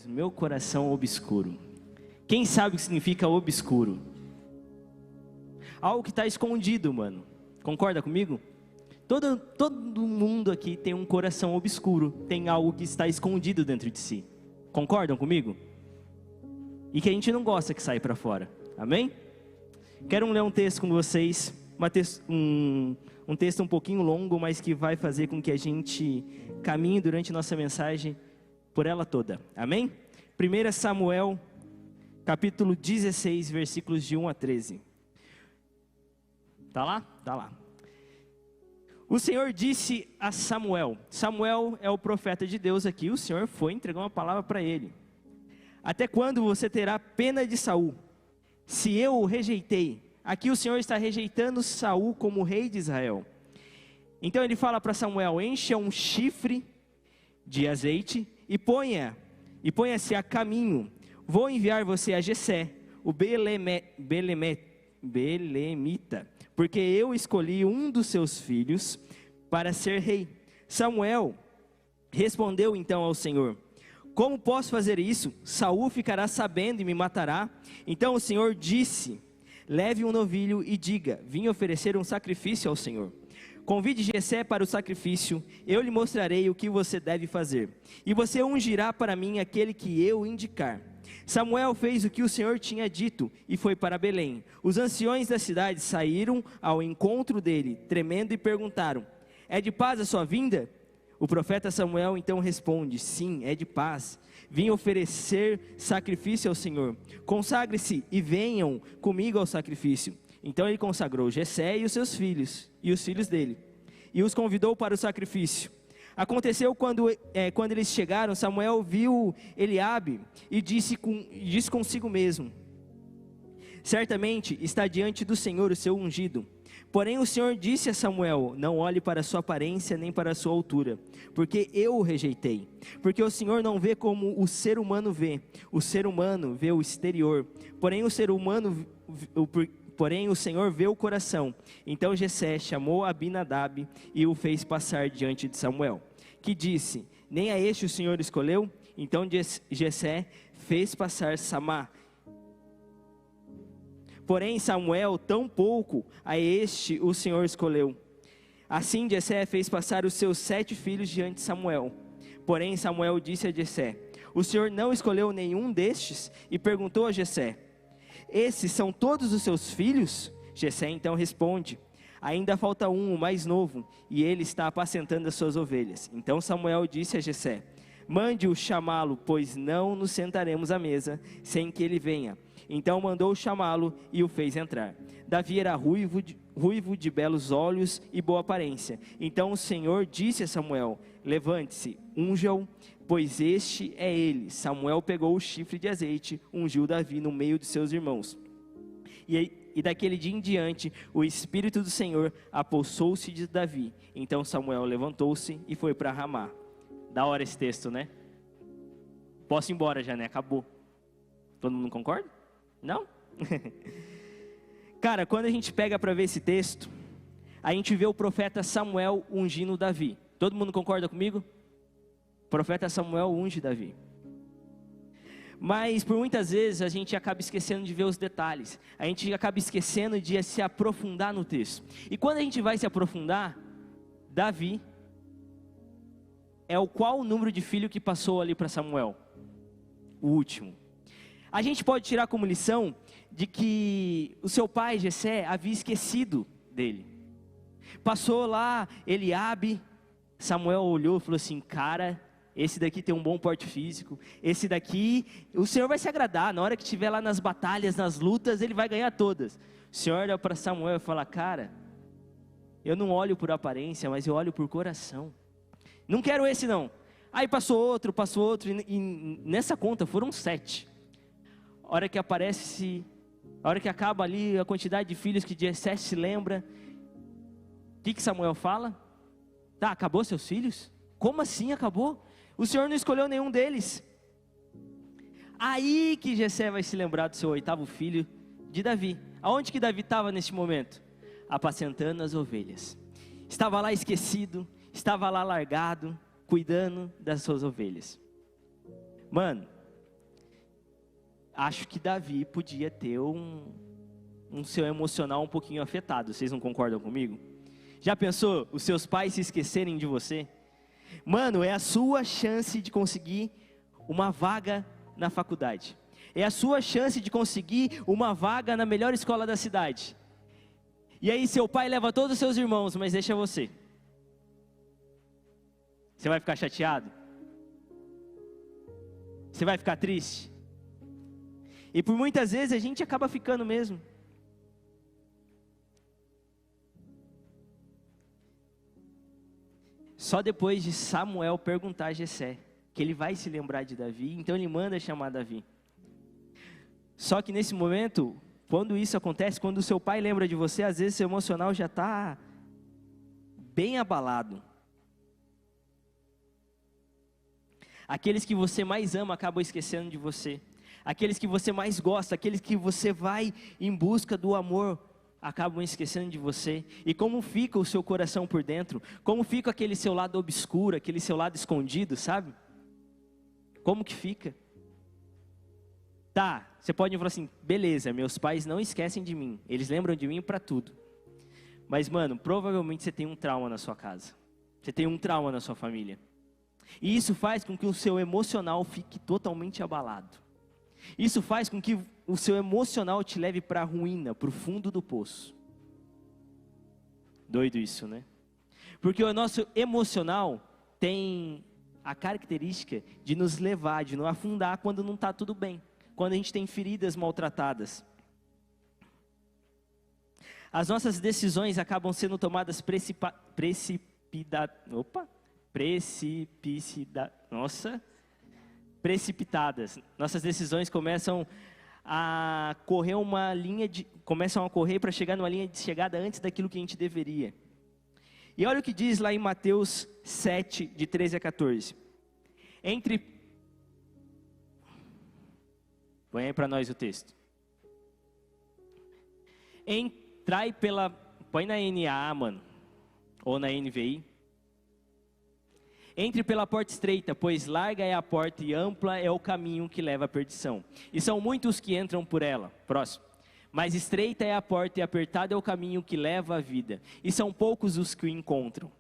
Meu coração obscuro. Quem sabe o que significa obscuro? Algo que está escondido, mano. Concorda comigo? Todo mundo aqui tem um coração obscuro. Tem algo que está escondido dentro de si. Concordam comigo? E que a gente não gosta que saia para fora. Amém? Quero ler um texto com vocês. Um texto um pouquinho longo, mas que vai fazer com que a gente caminhe durante nossa mensagem por ela toda. Amém? 1 Samuel, capítulo 16, versículos de 1 a 13. Tá lá? Tá lá. O Senhor disse a Samuel. Samuel é o profeta de Deus aqui. O Senhor foi entregar uma palavra para ele. Até quando você terá pena de Saul? Se eu o rejeitei. Aqui o Senhor está rejeitando Saul como rei de Israel. Então ele fala para Samuel: encha um chifre de azeite e ponha-se a caminho. Vou enviar você a Jessé, o belemita, porque eu escolhi um dos seus filhos para ser rei. Samuel respondeu então ao Senhor: como posso fazer isso? Saul ficará sabendo e me matará. Então o Senhor disse: leve um novilho e diga: vim oferecer um sacrifício ao Senhor. Convide Jessé para o sacrifício, eu lhe mostrarei o que você deve fazer. E você ungirá para mim aquele que eu indicar. Samuel fez o que o Senhor tinha dito e foi para Belém. Os anciões da cidade saíram ao encontro dele, tremendo, e perguntaram: é de paz a sua vinda? O profeta Samuel então responde: sim, é de paz. Vim oferecer sacrifício ao Senhor. Consagre-se e venham comigo ao sacrifício. Então ele consagrou Jessé e os seus filhos, e os filhos dele, e os convidou para o sacrifício. Aconteceu quando eles chegaram, Samuel viu Eliabe e disse consigo mesmo: certamente está diante do Senhor o seu ungido. Porém o Senhor disse a Samuel: não olhe para a sua aparência nem para a sua altura, porque eu o rejeitei. Porque o Senhor não vê como o ser humano vê. O ser humano vê o exterior, porém o Senhor vê o coração. Então Jessé chamou Abinadab e o fez passar diante de Samuel, que disse: nem a este o Senhor escolheu? Então Jessé fez passar Samá. Porém Samuel, tampouco a este o Senhor escolheu. Assim Jessé fez passar os seus 7 filhos diante de Samuel. Porém Samuel disse a Jessé: o Senhor não escolheu nenhum destes? E perguntou a Jessé: esses são todos os seus filhos? Jessé então responde: ainda falta um, o mais novo, e ele está apacentando as suas ovelhas. Então Samuel disse a Jessé: mande-o chamá-lo, pois não nos sentaremos à mesa sem que ele venha. Então mandou chamá-lo e o fez entrar. Davi era ruivo de belos olhos e boa aparência. Então o Senhor disse a Samuel: levante-se, unja-o, pois este é ele. Samuel pegou o chifre de azeite, ungiu Davi no meio de seus irmãos. E daquele dia em diante, o Espírito do Senhor apossou-se de Davi. Então Samuel levantou-se e foi para Ramá. Da hora esse texto, né? Posso ir embora já, né? Acabou. Todo mundo concorda? Não? Cara, quando a gente pega para ver esse texto, a gente vê o profeta Samuel ungindo Davi. Todo mundo concorda comigo? O profeta Samuel unge Davi. Mas por muitas vezes a gente acaba esquecendo de ver os detalhes. A gente acaba esquecendo de se aprofundar no texto. E quando a gente vai se aprofundar, Davi é qual o número de filho que passou ali para Samuel? O último. A gente pode tirar como lição de que o seu pai Jessé havia esquecido dele. Passou lá Eliabe, Samuel olhou e falou assim: cara, esse daqui tem um bom porte físico, esse daqui, o Senhor vai se agradar, na hora que estiver lá nas batalhas, nas lutas, ele vai ganhar todas. O Senhor olha para Samuel e fala: cara, eu não olho por aparência, mas eu olho por coração. Não quero esse não. Aí passou outro, e nessa conta foram 7. A hora que acaba ali a quantidade de filhos que Jessé se lembra, o que Samuel fala? Tá, acabou seus filhos? Como assim acabou? O Senhor não escolheu nenhum deles. Aí que Jessé vai se lembrar do seu 8º filho, de Davi. Aonde que Davi estava neste momento? Apacentando as ovelhas. Estava lá esquecido, estava lá largado, cuidando das suas ovelhas. Mano, acho que Davi podia ter um seu emocional um pouquinho afetado. Vocês não concordam comigo? Já pensou os seus pais se esquecerem de você? Mano, é a sua chance de conseguir uma vaga na faculdade. É a sua chance de conseguir uma vaga na melhor escola da cidade. E aí seu pai leva todos os seus irmãos, mas deixa você. Você vai ficar chateado? Você vai ficar triste? E por muitas vezes a gente acaba ficando mesmo. Só depois de Samuel perguntar a Jessé, que ele vai se lembrar de Davi, então ele manda chamar Davi. Só que nesse momento, quando isso acontece, quando o seu pai lembra de você, às vezes seu emocional já está bem abalado. Aqueles que você mais ama acabam esquecendo de você. Aqueles que você mais gosta, aqueles que você vai em busca do amor, acabam esquecendo de você. E como fica o seu coração por dentro? Como fica aquele seu lado obscuro, aquele seu lado escondido, sabe? Como que fica? Tá, você pode falar assim, beleza, meus pais não esquecem de mim, eles lembram de mim para tudo. Mas mano, provavelmente você tem um trauma na sua casa. Você tem um trauma na sua família. E isso faz com que o seu emocional fique totalmente abalado. Isso faz com que o seu emocional te leve para a ruína, para o fundo do poço. Doido isso, né? Porque o nosso emocional tem a característica de nos levar, de nos afundar quando não está tudo bem. Quando a gente tem feridas maltratadas. As nossas decisões acabam sendo tomadas precipitadas. Nossas decisões começam a correr para chegar numa linha de chegada antes daquilo que a gente deveria. E olha o que diz lá em Mateus 7, de 13 a 14. Põe aí para nós o texto. Põe na NA, mano, ou na NVI. Entre pela porta estreita, pois larga é a porta e ampla é o caminho que leva à perdição. E são muitos que entram por ela. Próximo. Mas estreita é a porta e apertado é o caminho que leva à vida. E são poucos os que o encontram.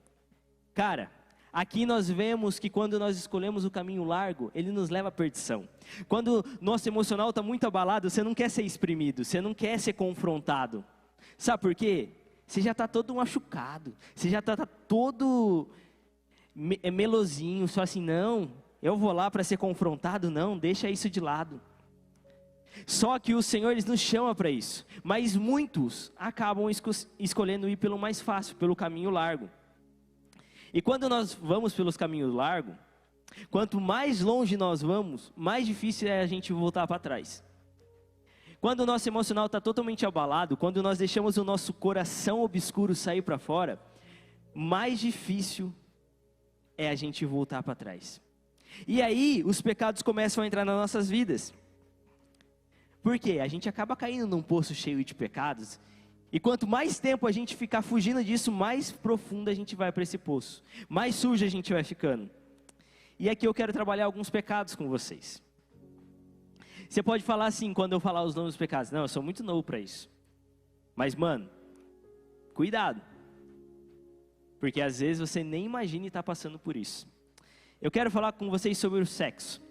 Cara, aqui nós vemos que quando nós escolhemos o caminho largo, ele nos leva à perdição. Quando nosso emocional está muito abalado, você não quer ser exprimido, você não quer ser confrontado. Sabe por quê? Você já está todo machucado, você já está todo melosinho, só assim, não, eu vou lá para ser confrontado, não, deixa isso de lado. Só que o Senhor ele nos chama para isso, mas muitos acabam escolhendo ir pelo mais fácil, pelo caminho largo. E quando nós vamos pelos caminhos largos, quanto mais longe nós vamos, mais difícil é a gente voltar para trás. Quando o nosso emocional está totalmente abalado, quando nós deixamos o nosso coração obscuro sair para fora, mais difícil é a gente voltar para trás. E aí, os pecados começam a entrar nas nossas vidas. Por quê? A gente acaba caindo num poço cheio de pecados. E quanto mais tempo a gente ficar fugindo disso, mais profundo a gente vai para esse poço. Mais sujo a gente vai ficando. E aqui eu quero trabalhar alguns pecados com vocês. Você pode falar assim, quando eu falar os nomes dos pecados. Não, eu sou muito novo para isso. Mas, mano, cuidado. Porque às vezes você nem imagina estar passando por isso. Eu quero falar com vocês sobre o sexo.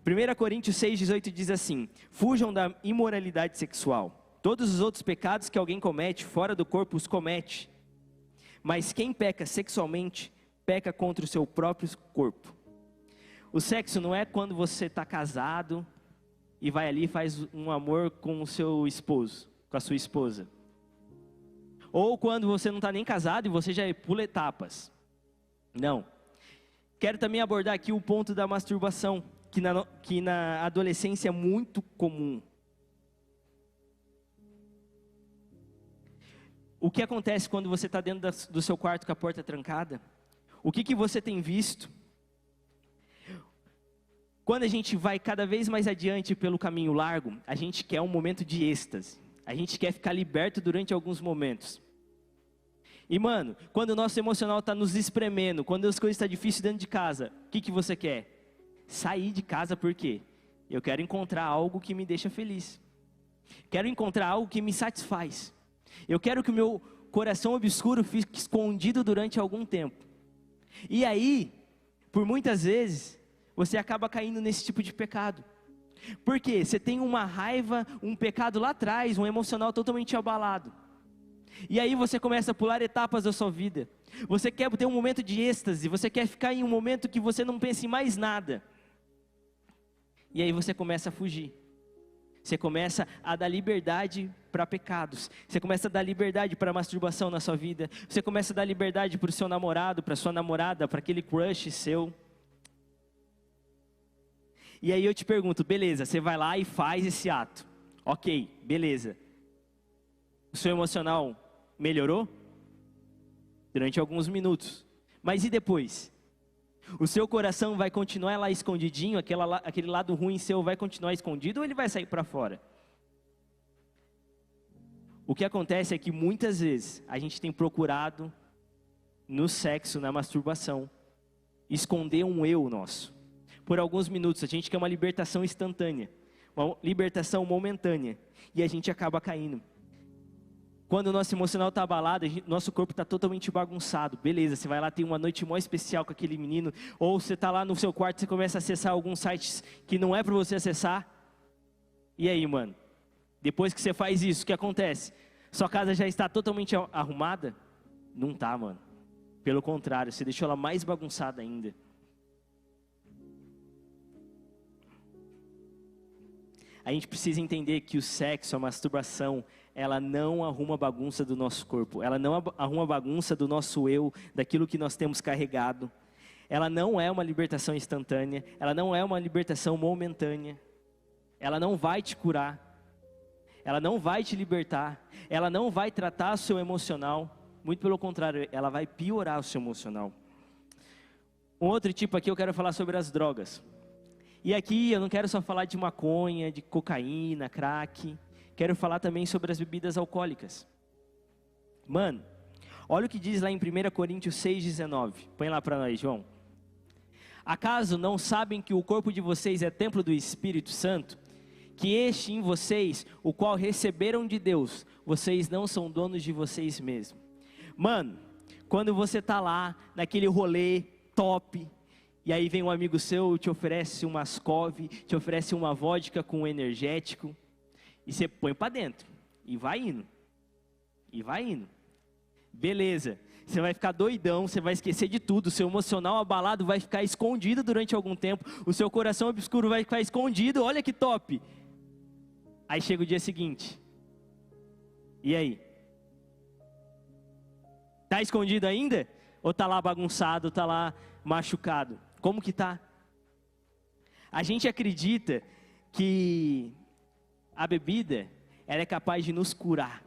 1 Coríntios 6,18 diz assim: fujam da imoralidade sexual. Todos os outros pecados que alguém comete fora do corpo os comete. Mas quem peca sexualmente, peca contra o seu próprio corpo. O sexo não é quando você está casado e vai ali e faz um amor com o seu esposo, com a sua esposa. Ou quando você não está nem casado e você já pula etapas. Não. Quero também abordar aqui o ponto da masturbação, que na adolescência é muito comum. O que acontece quando você está dentro do seu quarto com a porta trancada? O que você tem visto? Quando a gente vai cada vez mais adiante pelo caminho largo, a gente quer um momento de êxtase. A gente quer ficar liberto durante alguns momentos. E mano, quando o nosso emocional está nos espremendo, quando as coisas estão difíceis dentro de casa, o que você quer? Sair de casa por quê? Eu quero encontrar algo que me deixa feliz. Quero encontrar algo que me satisfaz. Eu quero que o meu coração obscuro fique escondido durante algum tempo. E aí, por muitas vezes, você acaba caindo nesse tipo de pecado. Por quê? Você tem uma raiva, um pecado lá atrás, um emocional totalmente abalado. E aí você começa a pular etapas da sua vida. Você quer ter um momento de êxtase, você quer ficar em um momento que você não pensa em mais nada. E aí você começa a fugir. Você começa a dar liberdade para pecados. Você começa a dar liberdade para masturbação na sua vida. Você começa a dar liberdade para o seu namorado, para a sua namorada, para aquele crush seu. E aí eu te pergunto, beleza, você vai lá e faz esse ato. Ok, beleza. O seu emocional melhorou? Durante alguns minutos. Mas e depois? O seu coração vai continuar lá escondidinho, aquele lado ruim seu vai continuar escondido ou ele vai sair para fora? O que acontece é que muitas vezes a gente tem procurado no sexo, na masturbação, esconder um eu nosso. Por alguns minutos, a gente quer uma libertação instantânea, uma libertação momentânea, e a gente acaba caindo. Quando o nosso emocional está abalado, nosso corpo está totalmente bagunçado. Beleza, você vai lá, tem uma noite mó especial com aquele menino, ou você está lá no seu quarto, você começa a acessar alguns sites que não é para você acessar. E aí, mano? Depois que você faz isso, o que acontece? Sua casa já está totalmente arrumada? Não tá, mano. Pelo contrário, você deixou ela mais bagunçada ainda. A gente precisa entender que o sexo, a masturbação, ela não arruma a bagunça do nosso corpo. Ela não arruma a bagunça do nosso eu, daquilo que nós temos carregado. Ela não é uma libertação instantânea. Ela não é uma libertação momentânea. Ela não vai te curar. Ela não vai te libertar. Ela não vai tratar o seu emocional. Muito pelo contrário, ela vai piorar o seu emocional. Um outro tipo aqui eu quero falar sobre as drogas. E aqui eu não quero só falar de maconha, de cocaína, crack. Quero falar também sobre as bebidas alcoólicas. Mano, olha o que diz lá em 1 Coríntios 6,19. Põe lá para nós, João. Acaso não sabem que o corpo de vocês é templo do Espírito Santo? Que este em vocês, o qual receberam de Deus, vocês não são donos de vocês mesmos. Mano, quando você tá lá, naquele rolê top, e aí vem um amigo seu, te oferece uma Ascov, te oferece uma vodka com energético, e você põe para dentro, e vai indo, beleza, você vai ficar doidão, você vai esquecer de tudo, o seu emocional abalado vai ficar escondido durante algum tempo, o seu coração obscuro vai ficar escondido, olha que top, aí chega o dia seguinte, e aí? Tá escondido ainda? Ou tá lá bagunçado, tá lá machucado? Como que tá? A gente acredita que a bebida, ela é capaz de nos curar.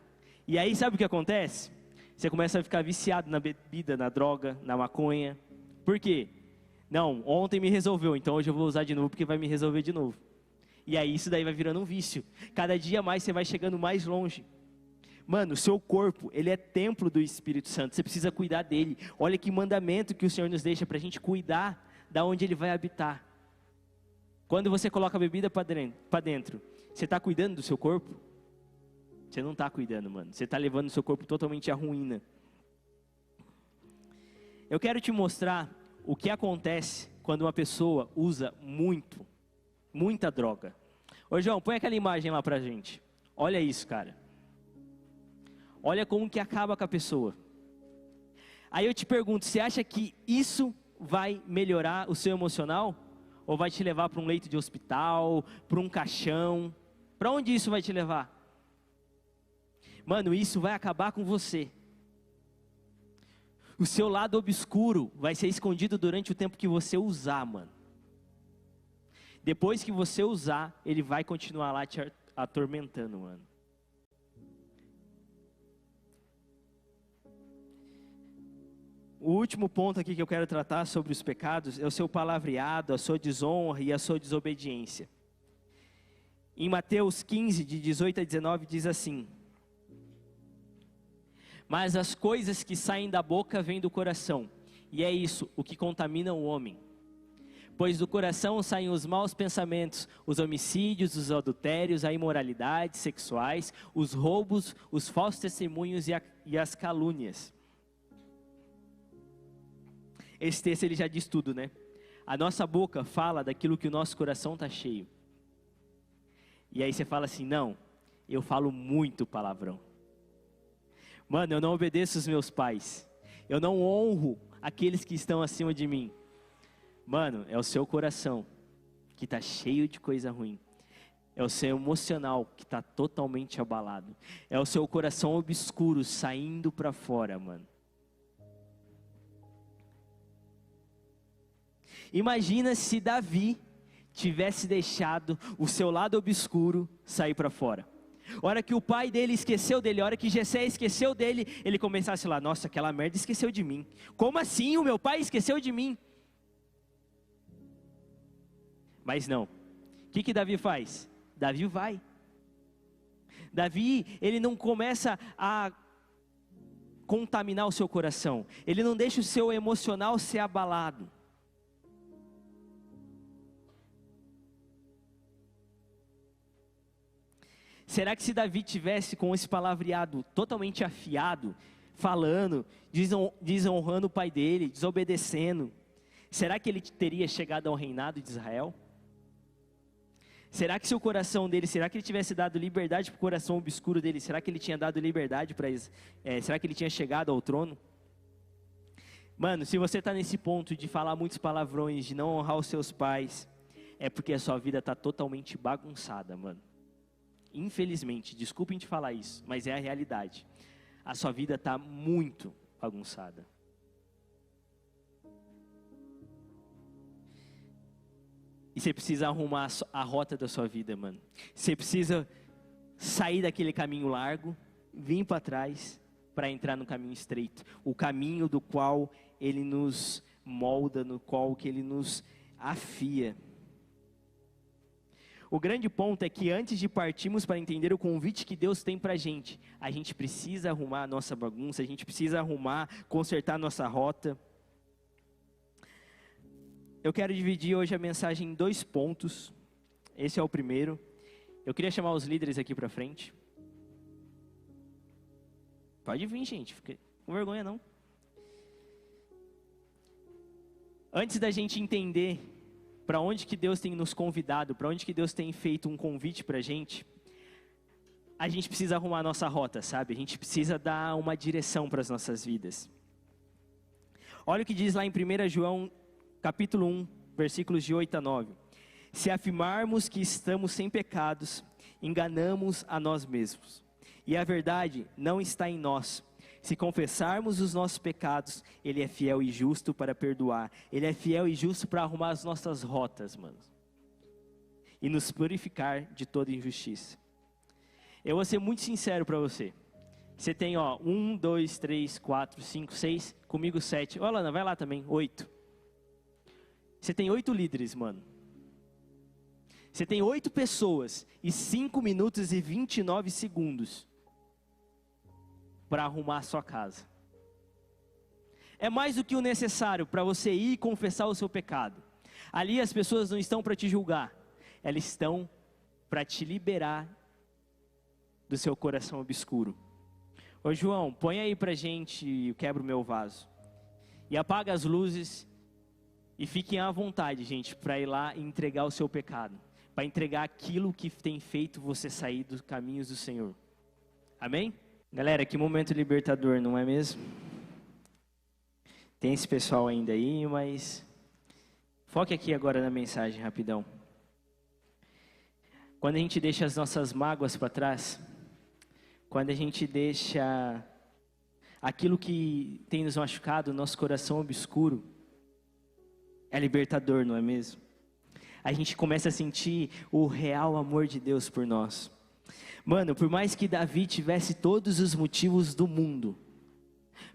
E aí sabe o que acontece? Você começa a ficar viciado na bebida, na droga, na maconha. Por quê? Não, ontem me resolveu, então hoje eu vou usar de novo porque vai me resolver de novo. E aí isso daí vai virando um vício. Cada dia mais você vai chegando mais longe. Mano, o seu corpo, ele é templo do Espírito Santo, você precisa cuidar dele. Olha que mandamento que o Senhor nos deixa para a gente cuidar da onde ele vai habitar. Quando você coloca a bebida para dentro, você está cuidando do seu corpo? Você não está cuidando, mano. Você está levando o seu corpo totalmente à ruína. Eu quero te mostrar o que acontece quando uma pessoa usa muita droga. Ô João, põe aquela imagem lá pra gente. Olha isso, cara. Olha como que acaba com a pessoa. Aí eu te pergunto, você acha que isso vai melhorar o seu emocional? Ou vai te levar para um leito de hospital, para um caixão? Para onde isso vai te levar? Mano, isso vai acabar com você. O seu lado obscuro vai ser escondido durante o tempo que você usar, mano. Depois que você usar, ele vai continuar lá te atormentando, mano. O último ponto aqui que eu quero tratar sobre os pecados é o seu palavreado, a sua desonra e a sua desobediência. Em Mateus 15, de 18 a 19, diz assim: mas as coisas que saem da boca vêm do coração, e é isso o que contamina o homem. Pois do coração saem os maus pensamentos, os homicídios, os adultérios, a imoralidade sexuais, os roubos, os falsos testemunhos e as calúnias. Esse texto ele já diz tudo, né? A nossa boca fala daquilo que o nosso coração está cheio. E aí você fala assim, não, eu falo muito palavrão. Mano, eu não obedeço os meus pais. Eu não honro aqueles que estão acima de mim. Mano, é o seu coração que está cheio de coisa ruim. É o seu emocional que está totalmente abalado. É o seu coração obscuro saindo para fora, mano. Imagina se Davi tivesse deixado o seu lado obscuro sair para fora. A hora que o pai dele esqueceu dele, a hora que Jessé esqueceu dele, ele começasse lá, nossa, aquela merda esqueceu de mim. Como assim? O meu pai esqueceu de mim? Mas não. O que Davi faz? Davi vai. Davi, ele não começa a contaminar o seu coração. Ele não deixa o seu emocional ser abalado. Será que se Davi tivesse com esse palavreado totalmente afiado, falando, desonrando o pai dele, desobedecendo, será que ele teria chegado ao reinado de Israel? Será que se o coração dele, será que ele tivesse dado liberdade para o coração obscuro dele, será que ele tinha dado liberdade para será que ele tinha chegado ao trono? Mano, se você está nesse ponto de falar muitos palavrões, de não honrar os seus pais, é porque a sua vida está totalmente bagunçada, mano. Infelizmente, desculpem te falar isso, mas é a realidade. A sua vida está muito bagunçada. E você precisa arrumar a rota da sua vida, mano. Você precisa sair daquele caminho largo, vir para trás, para entrar no caminho estreito. O caminho do qual Ele nos molda, no qual que Ele nos afia. O grande ponto é que antes de partirmos para entender o convite que Deus tem para a gente precisa arrumar a nossa bagunça, a gente precisa consertar a nossa rota. Eu quero dividir hoje a mensagem em 2 pontos. Esse é o primeiro. Eu queria chamar os líderes aqui para frente. Pode vir, gente, fica com vergonha não. Antes da gente entender para onde que Deus tem nos convidado, para onde que Deus tem feito um convite para a gente precisa arrumar a nossa rota, sabe? A gente precisa dar uma direção para as nossas vidas. Olha o que diz lá em 1 João, capítulo 1, versículos de 8 a 9. Se afirmarmos que estamos sem pecados, enganamos a nós mesmos, e a verdade não está em nós. Se confessarmos os nossos pecados, Ele é fiel e justo para perdoar. Ele é fiel e justo para arrumar as nossas rotas, mano. E nos purificar de toda injustiça. Eu vou ser muito sincero para você. Você tem, 1, 2, 3, 4, 5, 6, comigo 7. Ó, Lana, vai lá também, 8. Você tem 8 líderes, mano. Você tem 8 pessoas e 5 minutos e 29 segundos. Para arrumar a sua casa. É mais do que o necessário para você ir confessar o seu pecado. Ali as pessoas não estão para te julgar, elas estão para te liberar do seu coração obscuro. Ô João, põe aí pra gente, eu quebro o meu vaso. E apaga as luzes e fiquem à vontade, gente, para ir lá e entregar o seu pecado. Para entregar aquilo que tem feito você sair dos caminhos do Senhor. Amém? Galera, que momento libertador, não é mesmo? Tem esse pessoal ainda aí, mas foque aqui agora na mensagem, rapidão. Quando a gente deixa as nossas mágoas para trás, quando a gente deixa aquilo que tem nos machucado, nosso coração obscuro, é libertador, não é mesmo? A gente começa a sentir o real amor de Deus por nós. Mano, por mais que Davi tivesse todos os motivos do mundo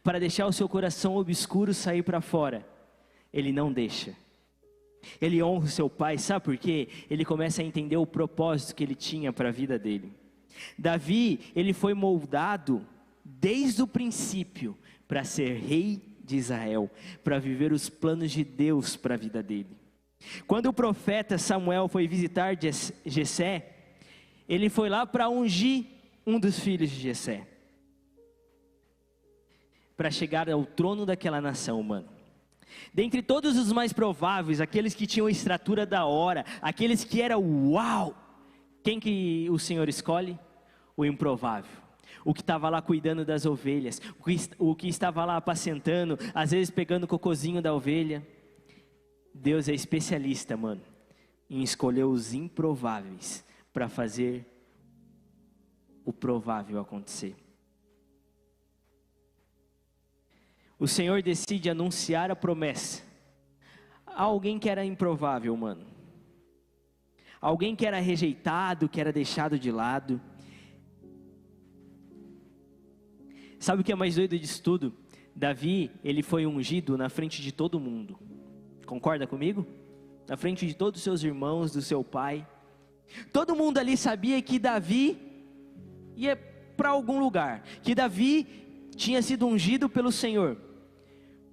para deixar o seu coração obscuro sair para fora, ele não deixa. Ele honra o seu pai, sabe por quê? Ele começa a entender o propósito que ele tinha para a vida dele. Davi, ele foi moldado desde o princípio para ser rei de Israel, para viver os planos de Deus para a vida dele. Quando o profeta Samuel foi visitar Jessé, ele foi lá para ungir um dos filhos de Jessé, para chegar ao trono daquela nação, mano. Dentre todos os mais prováveis, aqueles que tinham a estatura da hora, aqueles que eram uau, quem que o Senhor escolhe? O improvável, o que estava lá cuidando das ovelhas, o que estava lá apacentando, às vezes pegando o cocôzinho da ovelha. Deus é especialista, mano, em escolher os improváveis para fazer o provável acontecer. O Senhor decide anunciar a promessa a alguém que era improvável, mano. Alguém que era rejeitado, que era deixado de lado. Sabe o que é mais doido disso tudo? Davi, ele foi ungido na frente de todo mundo. Concorda comigo? Na frente de todos os seus irmãos, do seu pai. Todo mundo ali sabia que Davi ia para algum lugar, que Davi tinha sido ungido pelo Senhor.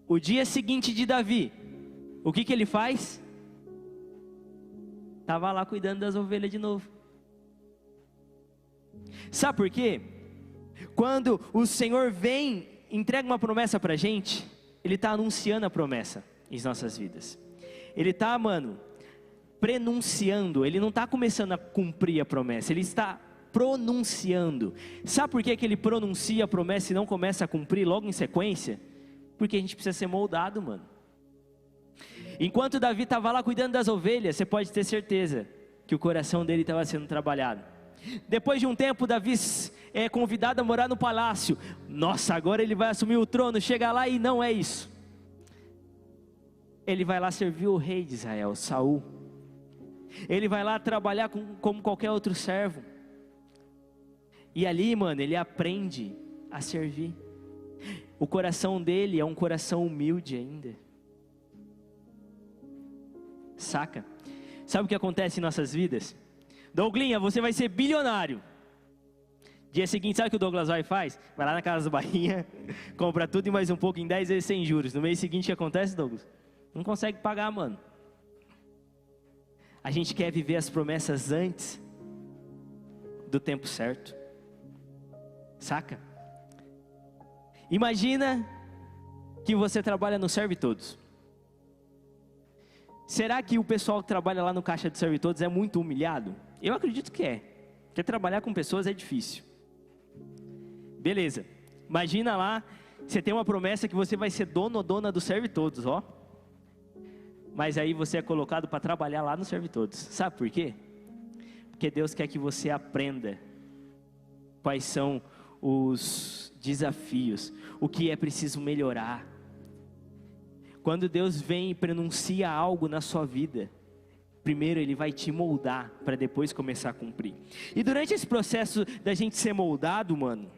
O dia seguinte de Davi, o que ele faz? Estava lá cuidando das ovelhas de novo. Sabe por quê? Quando o Senhor vem, entrega uma promessa para a gente, Ele está anunciando a promessa em nossas vidas. Ele está, mano, prenunciando. Ele não está começando a cumprir a promessa, Ele está pronunciando. Sabe por que Ele pronuncia a promessa e não começa a cumprir logo em sequência? Porque a gente precisa ser moldado, mano. Enquanto Davi estava lá cuidando das ovelhas, você pode ter certeza que o coração dele estava sendo trabalhado. Depois de um tempo, Davi é convidado a morar no palácio. Nossa, agora ele vai assumir o trono. Chega lá e não é isso. Ele vai lá servir o rei de Israel, Saul. Ele vai lá trabalhar como qualquer outro servo. E ali, mano, ele aprende a servir. O coração dele é um coração humilde ainda. Saca? Sabe o que acontece em nossas vidas? Douglinha, você vai ser bilionário. Dia seguinte, sabe o que o Douglas vai e faz? Vai lá na Casa Bahia, compra tudo e mais um pouco em 10 vezes sem juros. No mês seguinte, o que acontece, Douglas? Não consegue pagar, mano. A gente quer viver as promessas antes do tempo certo. Saca? Imagina que você trabalha no Serve Todos. Será que o pessoal que trabalha lá no caixa do Serve Todos é muito humilhado? Eu acredito que é. Porque trabalhar com pessoas é difícil. Beleza. Imagina lá, você tem uma promessa que você vai ser dono ou dona do Serve Todos, ó. Mas aí você é colocado para trabalhar lá no Serve Todos. Sabe por quê? Porque Deus quer que você aprenda quais são os desafios, o que é preciso melhorar. Quando Deus vem e pronuncia algo na sua vida, primeiro Ele vai te moldar, para depois começar a cumprir. E durante esse processo da gente ser moldado, mano,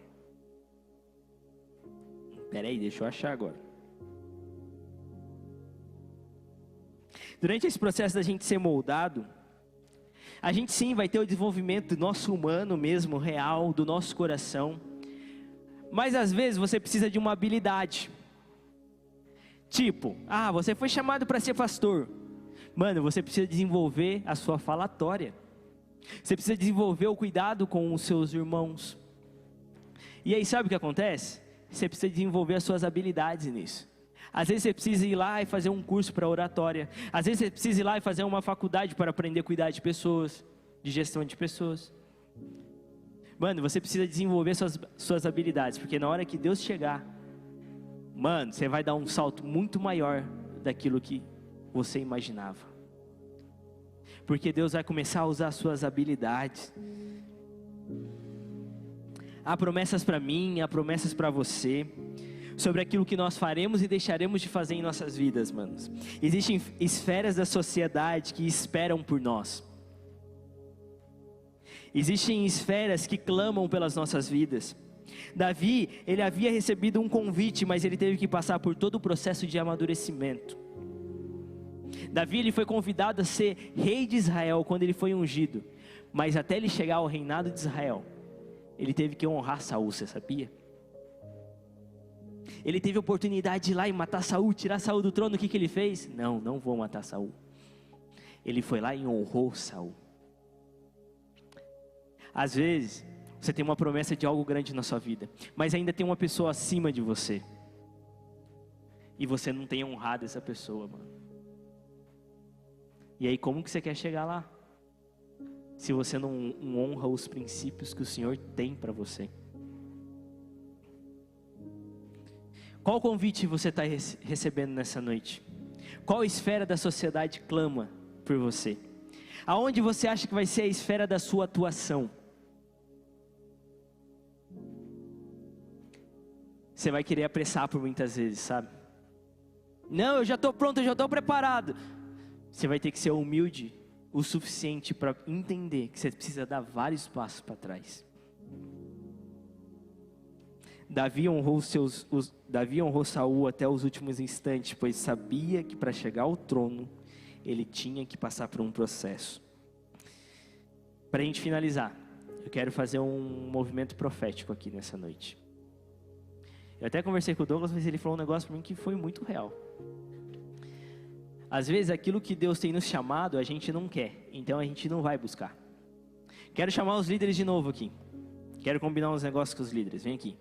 peraí, deixa eu achar agora. Durante esse processo da gente ser moldado, a gente sim vai ter o desenvolvimento do nosso humano mesmo, real, do nosso coração. Mas às vezes você precisa de uma habilidade. Tipo, você foi chamado para ser pastor. Mano, você precisa desenvolver a sua falatória. Você precisa desenvolver o cuidado com os seus irmãos. E aí sabe o que acontece? Você precisa desenvolver as suas habilidades nisso. Às vezes você precisa ir lá e fazer um curso para oratória. Às vezes você precisa ir lá e fazer uma faculdade para aprender a cuidar de pessoas, de gestão de pessoas. Mano, você precisa desenvolver suas habilidades, porque na hora que Deus chegar, mano, você vai dar um salto muito maior daquilo que você imaginava. Porque Deus vai começar a usar as suas habilidades. Há promessas para mim, há promessas para você, sobre aquilo que nós faremos e deixaremos de fazer em nossas vidas, manos. Existem esferas da sociedade que esperam por nós. Existem esferas que clamam pelas nossas vidas. Davi, ele havia recebido um convite, mas ele teve que passar por todo o processo de amadurecimento. Davi, ele foi convidado a ser rei de Israel quando ele foi ungido. Mas até ele chegar ao reinado de Israel, ele teve que honrar Saul, você sabia? Ele teve a oportunidade de ir lá e matar Saul, tirar Saul do trono. O que ele fez? Não vou matar Saul. Ele foi lá e honrou Saul. Às vezes, você tem uma promessa de algo grande na sua vida, mas ainda tem uma pessoa acima de você. E você não tem honrado essa pessoa, mano. E aí, como que você quer chegar lá? Se você não honra os princípios que o Senhor tem para você. Qual convite você está recebendo nessa noite? Qual esfera da sociedade clama por você? Aonde você acha que vai ser a esfera da sua atuação? Você vai querer apressar por muitas vezes, sabe? Não, eu já estou pronto, eu já estou preparado. Você vai ter que ser humilde o suficiente para entender que você precisa dar vários passos para trás. Davi honrou Saul até os últimos instantes, pois sabia que para chegar ao trono, ele tinha que passar por um processo. Para a gente finalizar, eu quero fazer um movimento profético aqui nessa noite. Eu até conversei com o Douglas, mas ele falou um negócio para mim que foi muito real. Às vezes aquilo que Deus tem nos chamado, a gente não quer, então a gente não vai buscar. Quero chamar os líderes de novo aqui. Quero combinar uns negócios com os líderes, vem aqui.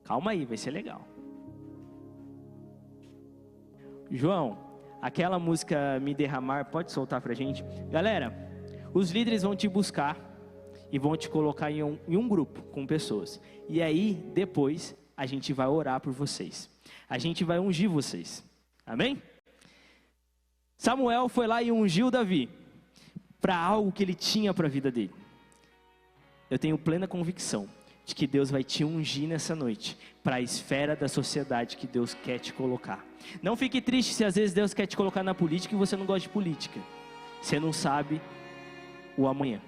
Calma aí, vai ser legal. João, aquela música Me Derramar, pode soltar pra gente? Galera, os líderes vão te buscar e vão te colocar em um grupo com pessoas. E aí, depois, a gente vai orar por vocês. A gente vai ungir vocês. Amém? Samuel foi lá e ungiu Davi para algo que ele tinha para a vida dele. Eu tenho plena convicção de que Deus vai te ungir nessa noite para a esfera da sociedade que Deus quer te colocar. Não fique triste se às vezes Deus quer te colocar na política e você não gosta de política. Você não sabe o amanhã.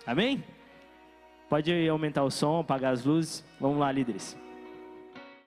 Amém? Pode aumentar o som, apagar as luzes. Vamos lá, líderes.